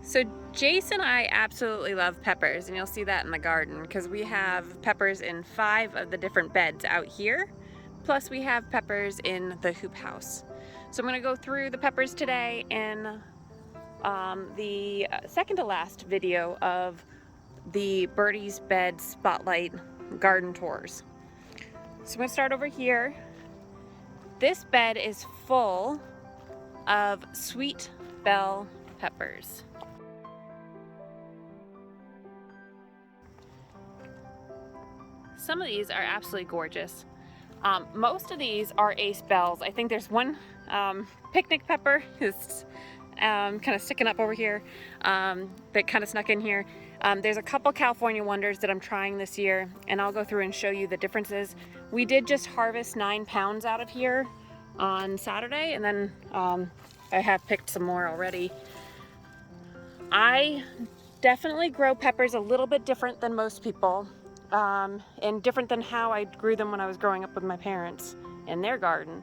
So Jace and I absolutely love peppers, and you'll see that in the garden because we have peppers in 5 of the different beds out here, plus we have peppers in the hoop house. So I'm going to go through the peppers today in the second to last video of the Birdies bed spotlight garden tours. So I'm going to start over here. This bed is full of sweet bell peppers. Some of these are absolutely gorgeous. Most of these are ace bells. I think there's one picnic pepper is kind of sticking up over here that kind of snuck in here. There's a couple California wonders that I'm trying this year, and I'll go through and show you the differences. We did just harvest 9 pounds out of here on Saturday, and then I have picked some more already. I definitely grow peppers a little bit different than most people. And different than how I grew them when I was growing up with my parents in their garden.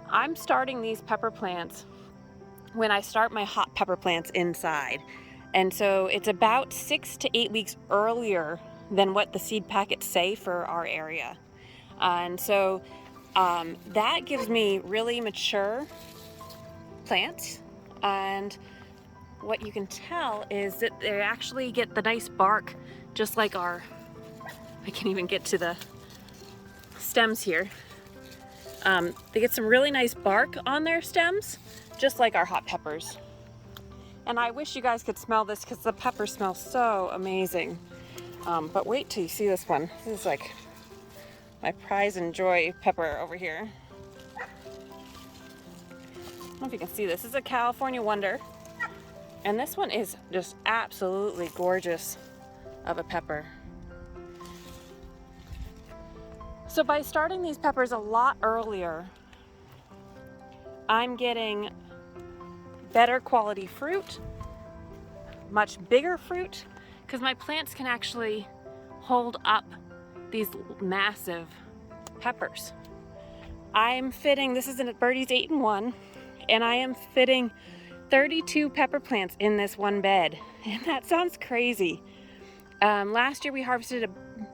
I'm starting these pepper plants when I start my hot pepper plants inside. And so it's about 6 to 8 weeks earlier than what the seed packets say for our area. And so that gives me really mature plants. And what you can tell is that they actually get the nice bark just like our, I can't even get to the stems here. They get some really nice bark on their stems, just like our hot peppers. And I wish you guys could smell this because the pepper smells so amazing. But wait till you see this one. This is like my prize and joy pepper over here. I don't know if you can see this. This is a California wonder. And this one is just absolutely gorgeous of a pepper. So by starting these peppers a lot earlier, I'm getting better quality fruit, much bigger fruit, because my plants can actually hold up these massive peppers. I am fitting, this is a Birdies 8-in-1, and I am fitting 32 pepper plants in this one bed. And that sounds crazy. Last year we harvested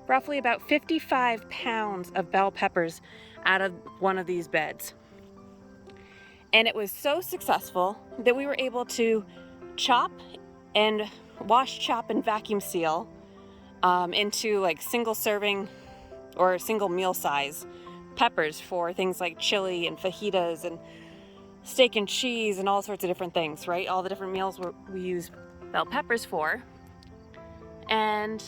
roughly about 55 pounds of bell peppers out of one of these beds. And it was so successful that we were able to chop and wash, chop, and vacuum seal into like single serving or single meal size peppers for things like chili and fajitas and steak and cheese and all sorts of different things, right? All the different meals we use bell peppers for. And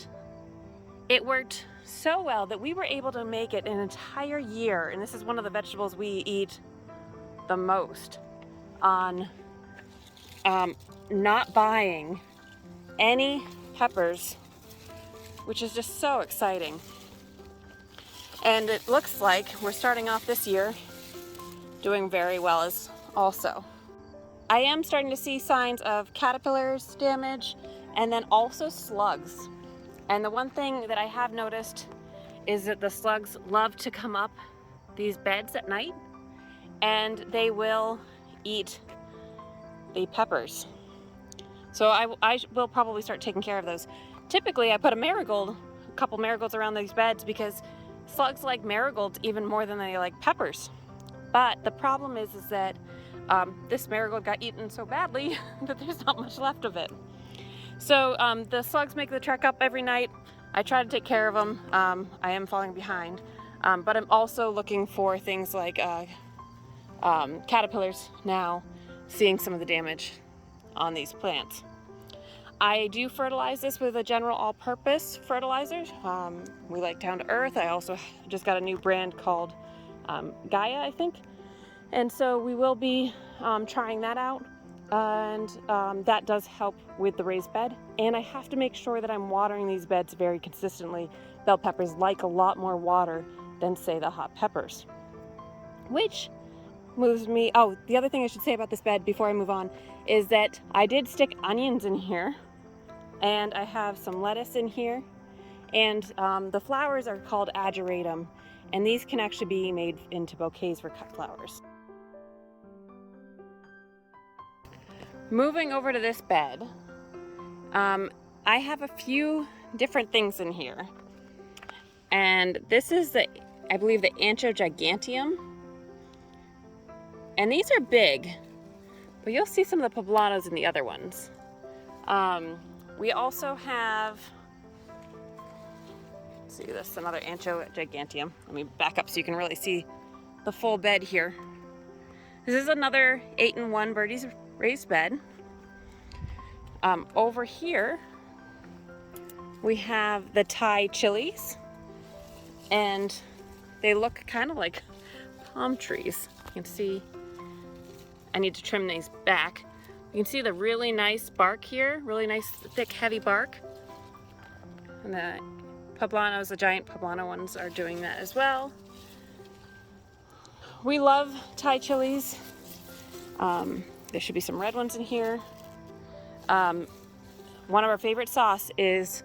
it worked so well that we were able to make it an entire year, and this is one of the vegetables we eat the most, on not buying any peppers, which is just so exciting. And it looks like we're starting off this year doing very well as also. I am starting to see signs of caterpillars damage and then also slugs. And the one thing that I have noticed is that the slugs love to come up these beds at night and they will eat the peppers. So I will probably start taking care of those. Typically I put a couple marigolds around these beds because slugs like marigolds even more than they like peppers. But the problem is that this marigold got eaten so badly that there's not much left of it. So the slugs make the trek up every night. I try to take care of them. I am falling behind. But I'm also looking for things like caterpillars now, seeing some of the damage on these plants. I do fertilize this with a general all-purpose fertilizer. We like Down to Earth. I also just got a new brand called Gaia, I think. And so we will be trying that out. And that does help with the raised bed. And I have to make sure that I'm watering these beds very consistently. Bell peppers like a lot more water than, say, the hot peppers. Which moves me, oh, the other thing I should say about this bed before I move on is that I did stick onions in here. And I have some lettuce in here. And the flowers are called ageratum. And these can actually be made into bouquets for cut flowers. Moving over to this bed, I have a few different things in here. And this is the, I believe, the Ancho Gigantium. And these are big, but you'll see some of the Poblanos in the other ones. We also have, let's see, this is another Ancho Gigantium. Let me back up so you can really see the full bed here. This is another 8-in-1 Birdies raised bed. Over here, we have the Thai chilies, and they look kind of like palm trees. You can see, I need to trim these back. You can see the really nice bark here, really nice, thick, heavy bark. And the Poblanos, the giant Poblano ones, are doing that as well. We love Thai chilies. There should be some red ones in here. One of our favorite sauce is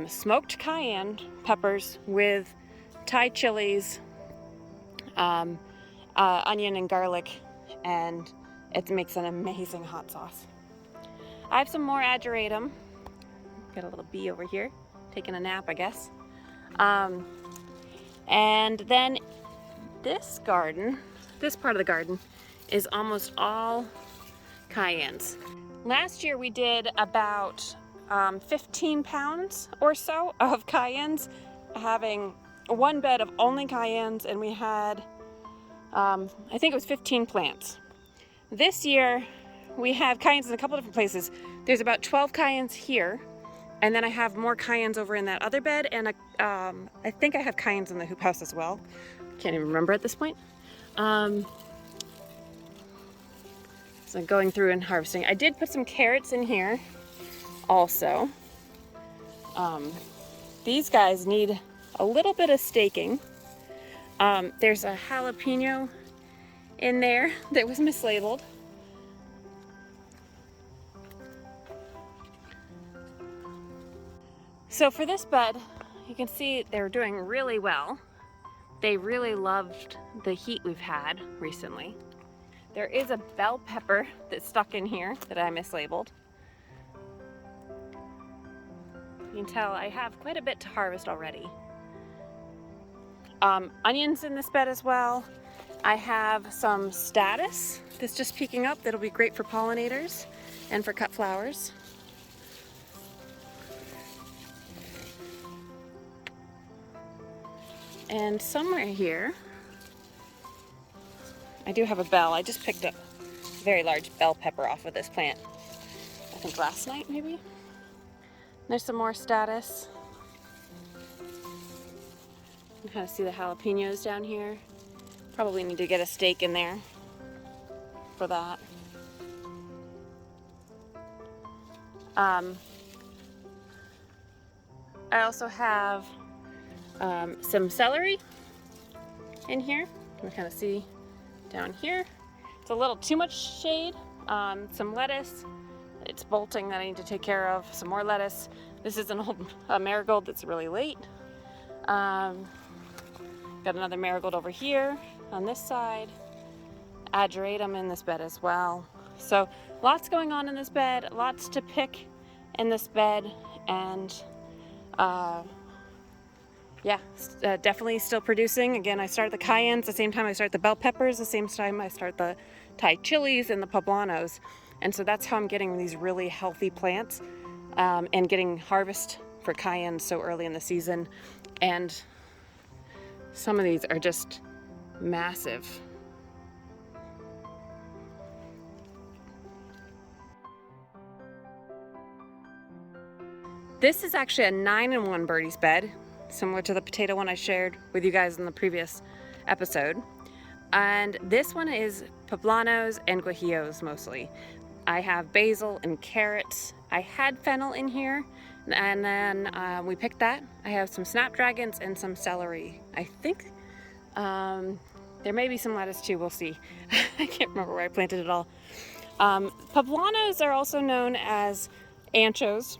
smoked cayenne peppers with Thai chilies, onion and garlic, and it makes an amazing hot sauce. I have some more ageratum. Got a little bee over here, taking a nap, I guess. And then this garden, this part of the garden, is almost all cayennes. Last year we did about 15 pounds or so of cayennes, having one bed of only cayennes, and we had, I think it was 15 plants. This year we have cayennes in a couple different places. There's about 12 cayennes here, and then I have more cayennes over in that other bed, and I think I have cayennes in the hoop house as well. Can't even remember at this point. So going through and harvesting. I did put some carrots in here also. These guys need a little bit of staking. There's a jalapeno in there that was mislabeled. So for this bed, you can see they're doing really well. They really loved the heat we've had recently. There is a bell pepper that's stuck in here that I mislabeled. You can tell I have quite a bit to harvest already. Onions in this bed as well. I have some statice that's just peeking up that'll be great for pollinators and for cut flowers. And somewhere here, I do have a bell. I just picked up a very large bell pepper off of this plant, I think last night maybe. There's some more statice. You can kind of see the jalapenos down here. Probably need to get a stake in there for that. I also have some celery in here. You can kind of see down here. It's a little too much shade. Some lettuce. It's bolting that I need to take care of. Some more lettuce. This is an old marigold that's really late. Got another marigold over here on this side. Ageratum in this bed as well. So lots going on in this bed. Lots to pick in this bed, and yeah, definitely still producing. Again, I start the cayennes the same time I start the bell peppers, the same time I start the Thai chilies and the poblanos. And so that's how I'm getting these really healthy plants and getting harvest for cayennes so early in the season. And some of these are just massive. This is actually a 9-in-1 Birdies bed, similar to the potato one I shared with you guys in the previous episode. And this one is Poblanos and Guajillos mostly. I have basil and carrots. I had fennel in here, and then we picked that. I have some snapdragons and some celery. I think there may be some lettuce too, we'll see. I can't remember where I planted it all. Poblanos are also known as anchos.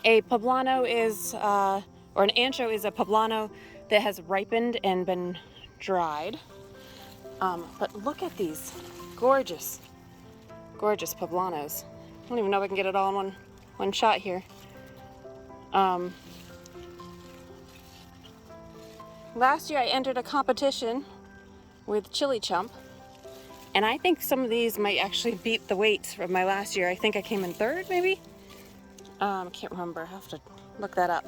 A poblano is, or an ancho is a poblano that has ripened and been dried. But look at these gorgeous, gorgeous poblanos. don't even know if I can get it all in one shot here. Last year I entered a competition with Chili Chump, and I think some of these might actually beat the weights from my last year. I think I came in third, maybe? I can't remember. I have to look that up.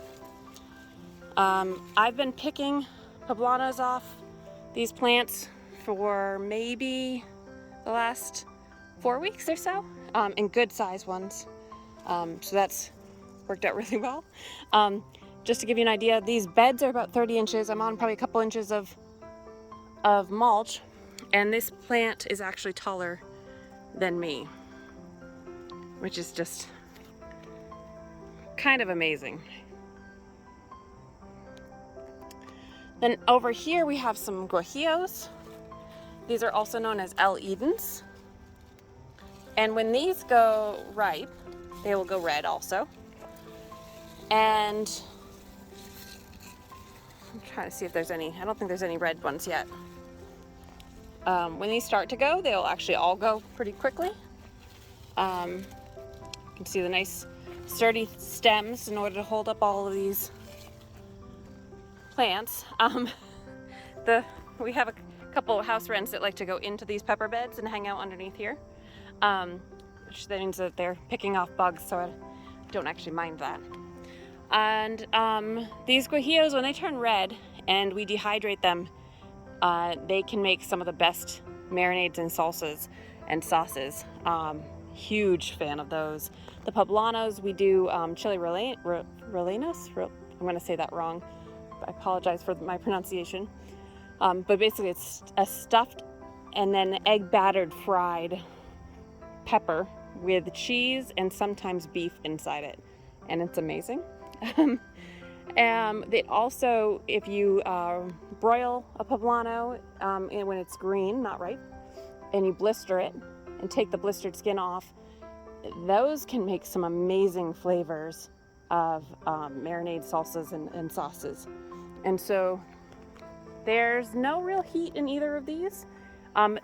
I've been picking poblanos off these plants for maybe the last 4 weeks or so, in good size ones. So that's worked out really well. Just to give you an idea, these beds are about 30 inches. I'm on probably a couple inches of mulch, and this plant is actually taller than me, which is just kind of amazing. Then over here we have some guajillos. These are also known as El Edens. And when these go ripe, they will go red also. And I'm trying to see if there's any, I don't think there's any red ones yet. When these start to go, they'll actually all go pretty quickly. You can see the nice sturdy stems in order to hold up all of these plants. We have a couple of house wrens that like to go into these pepper beds and hang out underneath here, which means that they're picking off bugs, so I don't actually mind that. And these guajillos, when they turn red and we dehydrate them, they can make some of the best marinades and salsas and sauces. Huge fan of those. The poblanos, we do chili rellenos. I'm going to say that wrong. I apologize for my pronunciation. But basically it's a stuffed and then egg battered fried pepper with cheese and sometimes beef inside it. And it's amazing. They also, if you broil a poblano when it's green, not ripe, and you blister it and take the blistered skin off, those can make some amazing flavors of marinade salsas and sauces. And so there's no real heat in either of these.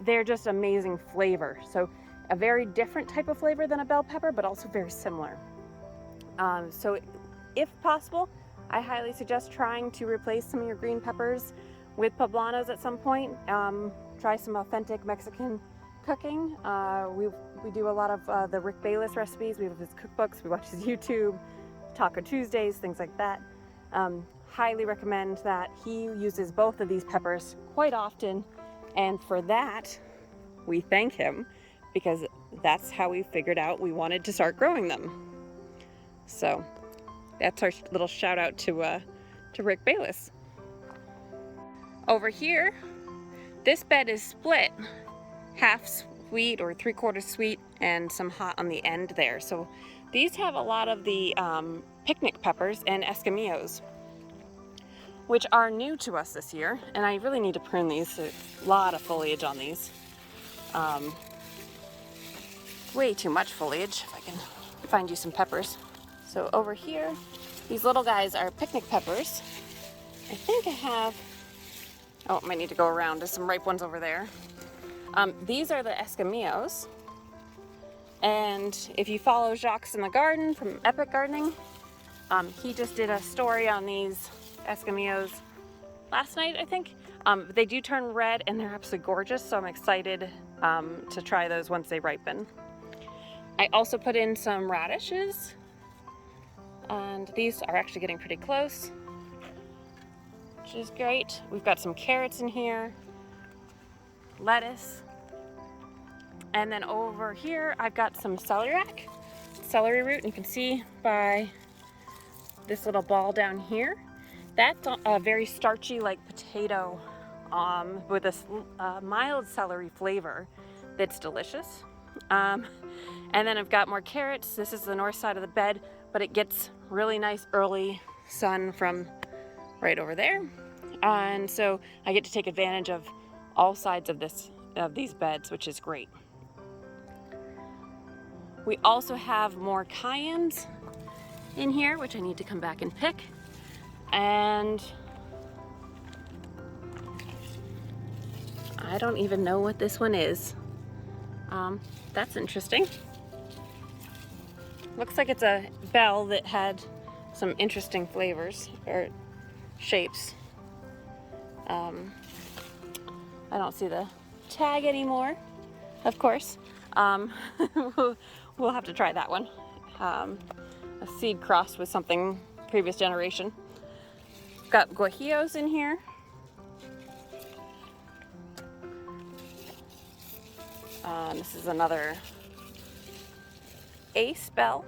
They're just amazing flavor. So a very different type of flavor than a bell pepper, but also very similar. So if possible, I highly suggest trying to replace some of your green peppers with poblanos at some point. Try some authentic Mexican cooking. We do a lot of the Rick Bayless recipes. We have his cookbooks, we watch his YouTube, Taco Tuesdays, things like that. Highly recommend that. He uses both of these peppers quite often, and for that we thank him, because that's how we figured out we wanted to start growing them. So that's our little shout out to Rick Bayless. Over here, this bed is split, half sweet or 3/4 sweet and some hot on the end there. So these have a lot of the picnic peppers and Escamillos, which are new to us this year, and I really need to prune these. There's a lot of foliage on these. Way too much foliage. If I can find you some peppers. So over here, these little guys are picnic peppers. I think I have, oh, I might need to go around. There's some ripe ones over there. These are the Escamillos. And if you follow Jacques in the Garden from Epic Gardening, he just did a story on these Escamillos last night, I think. They do turn red and they're absolutely gorgeous, so I'm excited to try those once they ripen. I also put in some radishes, and these are actually getting pretty close, which is great. We've got some carrots in here, lettuce, and then over here I've got some celery root, and you can see by this little ball down here, that's a very starchy like potato with this mild celery flavor that's delicious. And then I've got more carrots. This is the north side of the bed, but it gets really nice early sun from right over there. And so I get to take advantage of all sides of these beds, which is great. We also have more cayennes in here, which I need to come back and pick. And I don't even know what this one is. That's interesting. Looks like it's a bell that had some interesting flavors or shapes. I don't see the tag anymore, of course. We'll have to try that one. A seed crossed with something previous generation. Got guajillos in here. This is another ace bell.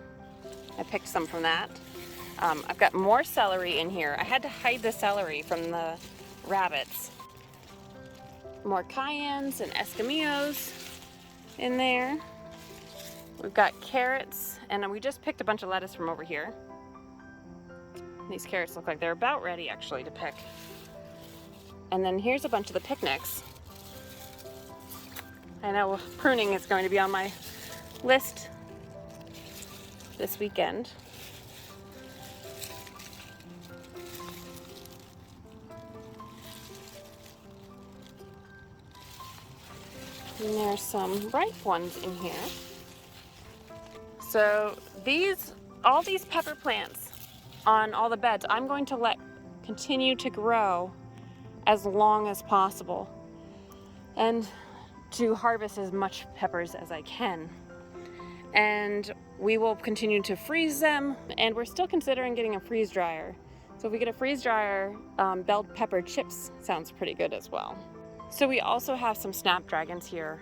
I picked some from that. I've got more celery in here. I had to hide the celery from the rabbits. More cayennes and escamillos in there. We've got carrots, and we just picked a bunch of lettuce from over here. These carrots look like they're about ready actually to pick. And then here's a bunch of the picnics. I know pruning is going to be on my list this weekend. And there's some ripe ones in here. So all these pepper plants on all the beds, I'm going to let continue to grow as long as possible and to harvest as much peppers as I can. And we will continue to freeze them, and we're still considering getting a freeze dryer. So if we get a freeze dryer, bell pepper chips sounds pretty good as well. So we also have some snapdragons here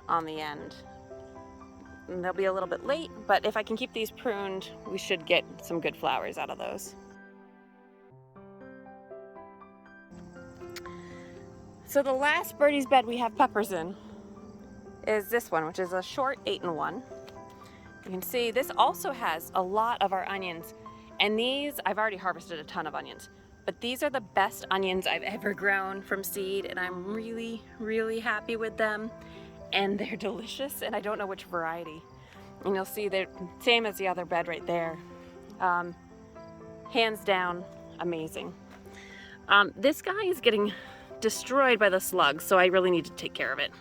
on the end. And they'll be a little bit late, but if I can keep these pruned, we should get some good flowers out of those. So the last Birdies bed we have peppers in is this one, which is a short 8-in-1. You can see this also has a lot of our onions, and these, I've already harvested a ton of onions, but these are the best onions I've ever grown from seed, and I'm really, really happy with them. And they're delicious, and I don't know which variety. And you'll see they're same as the other bed right there. Hands down, amazing. This guy is getting destroyed by the slugs, so I really need to take care of it.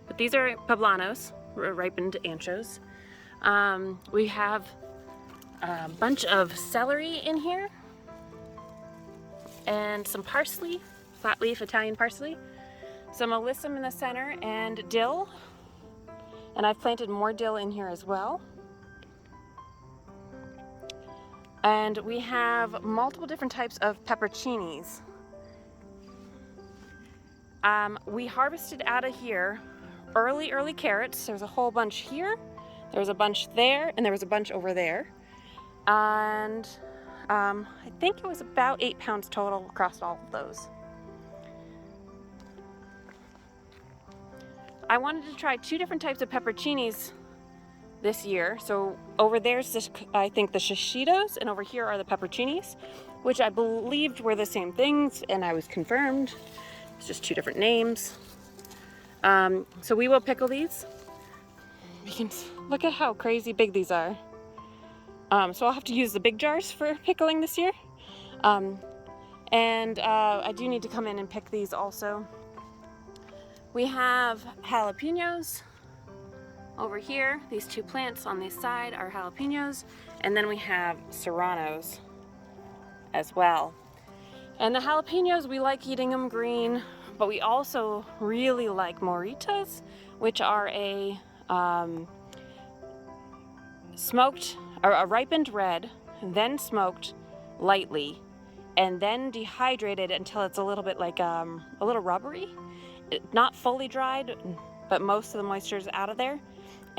But these are Poblanos, ripened anchos. We have a bunch of celery in here, and some parsley, flat leaf Italian parsley. Some alyssum in the center, and dill. And I've planted more dill in here as well. And we have multiple different types of pepperoncinis. We harvested out of here early carrots. There's a whole bunch here, there was a bunch there, and there was a bunch over there. And I think it was about 8 pounds total across all of those. I wanted to try 2 different types of pepperoncinis this year. So over there's this, I think the shishitos, and over here are the pepperoncinis, which I believed were the same things, and I was confirmed. It's just 2 different names. So we will pickle these. You can look at how crazy big these are. So I'll have to use the big jars for pickling this year. And I do need to come in and pick these also. We have jalapenos over here. These 2 plants on this side are jalapenos. And then we have serranos as well. And the jalapenos, we like eating them green, but we also really like moritas, which are a smoked or a ripened red, then smoked lightly, and then dehydrated until it's a little bit like a little rubbery. Not fully dried, but most of the moisture is out of there.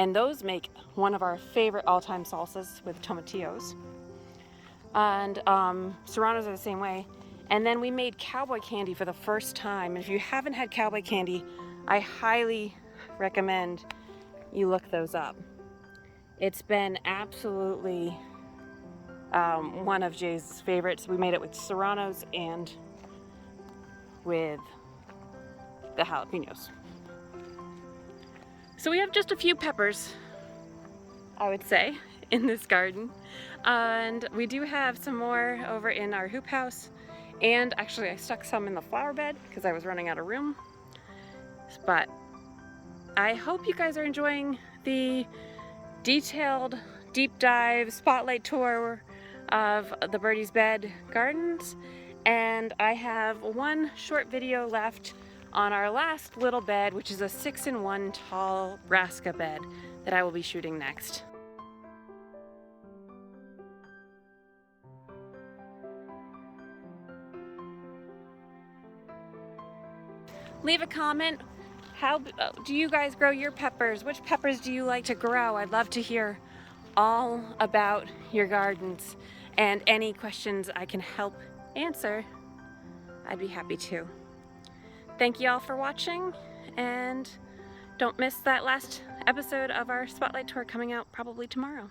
And those make one of our favorite all-time salsas with tomatillos. And serranos are the same way. And then we made cowboy candy for the first time. If you haven't had cowboy candy, I highly recommend you look those up. It's been absolutely one of Jay's favorites. We made it with serranos and with the jalapenos. So we have just a few peppers, I would say, in this garden. And we do have some more over in our hoop house. And actually I stuck some in the flower bed because I was running out of room. But I hope you guys are enjoying the detailed deep dive spotlight tour of the Birdies bed gardens, and I have one short video left on our last little bed, which is a 6-in-1 tall brassica bed that I will be shooting next. Leave a comment. How do you guys grow your peppers? Which peppers do you like to grow? I'd love to hear all about your gardens, and any questions I can help answer, I'd be happy to. Thank you all for watching, and don't miss that last episode of our spotlight tour coming out probably tomorrow.